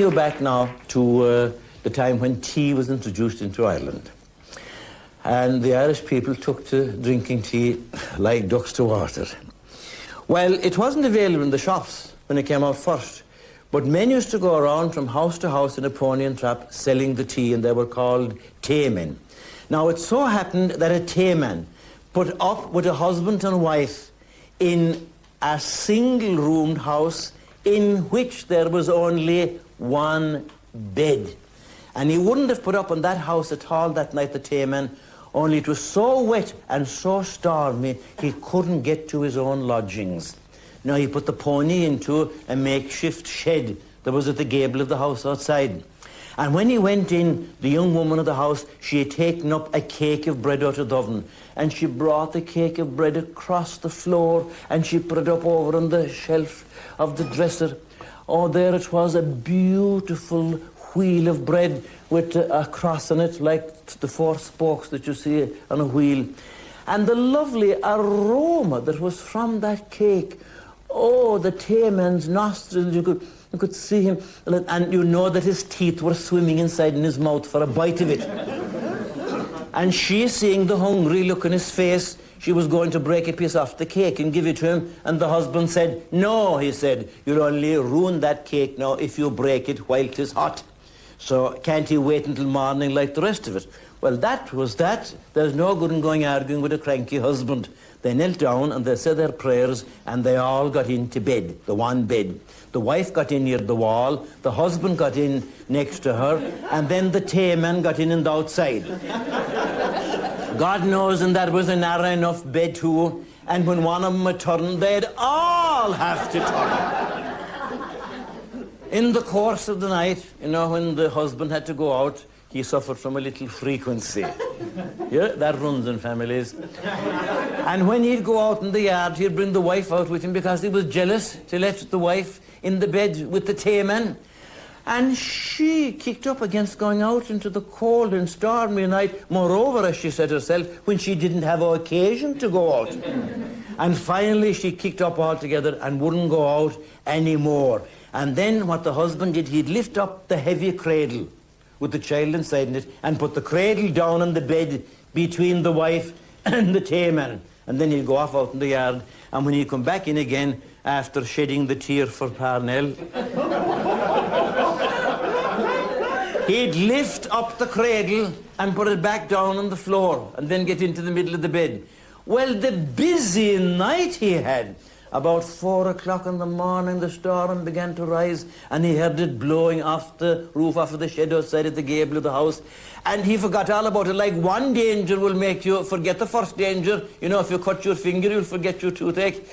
you back now to the time when tea was introduced into Ireland. And the Irish people took to drinking tea like ducks to water. Well, it wasn't available in the shops when it came out first, but men used to go around from house to house in a pony and trap selling the tea, and they were called taymen. Now, it so happened that a tayman put up with a husband and wife in a single-roomed house in which there was only one bed. And he wouldn't have put up in that house at all that night, the tayman, only it was so wet and so stormy he couldn't get to his own lodgings. Now, he put the pony into a makeshift shed that was at the gable of the house outside. And when he went in, the young woman of the house, she had taken up a cake of bread out of the oven, and she brought the cake of bread across the floor, and she put it up over on the shelf of the dresser. Oh, there it was, a beautiful wheel of bread with a cross on it, like the four spokes that you see on a wheel. And the lovely aroma that was from that cake. Oh, the tayman's nostrils, you could see him, and you know that his teeth were swimming inside in his mouth for a bite of it. And she, seeing the hungry look on his face, she was going to break a piece off the cake and give it to him, and the husband said, "No," he said, "you'll only ruin that cake now if you break it while 'tis hot. So can't he wait until morning like the rest of it?" Well, that was that. There's no good in going arguing with a cranky husband. They knelt down and they said their prayers, and they all got into bed, the one bed. The wife got in near the wall, the husband got in next to her, and then the tayman got in and outside. God knows, and that was a narrow enough bed too, and when one of them had turned, they'd all have to turn. In the course of the night, you know, when the husband had to go out, he suffered from a little frequency. Yeah, that runs in families. And when he'd go out in the yard, he'd bring the wife out with him because he was jealous to let the wife in the bed with the tayman. And she kicked up against going out into the cold and stormy night, moreover, as she said herself, when she didn't have occasion to go out. And finally she kicked up altogether and wouldn't go out anymore. And then what the husband did, he'd lift up the heavy cradle with the child inside in it and put the cradle down on the bed between the wife and the tayman. And then he'd go off out in the yard, and when he'd come back in again after shedding the tear for Parnell, he'd lift up the cradle and put it back down on the floor and then get into the middle of the bed. Well, the busy night he had. About 4 o'clock in the morning, the storm began to rise, and he heard it blowing off the roof off of the shed outside at the gable of the house. And he forgot all about it. Like one danger will make you forget the first danger. You know, if you cut your finger, you'll forget your toothache.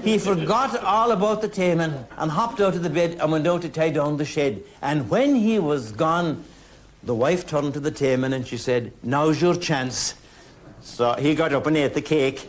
He forgot all about the tayman and hopped out of the bed and went out to tie down the shed. And when he was gone, the wife turned to the tayman and she said, "Now's your chance." So he got up and ate the cake.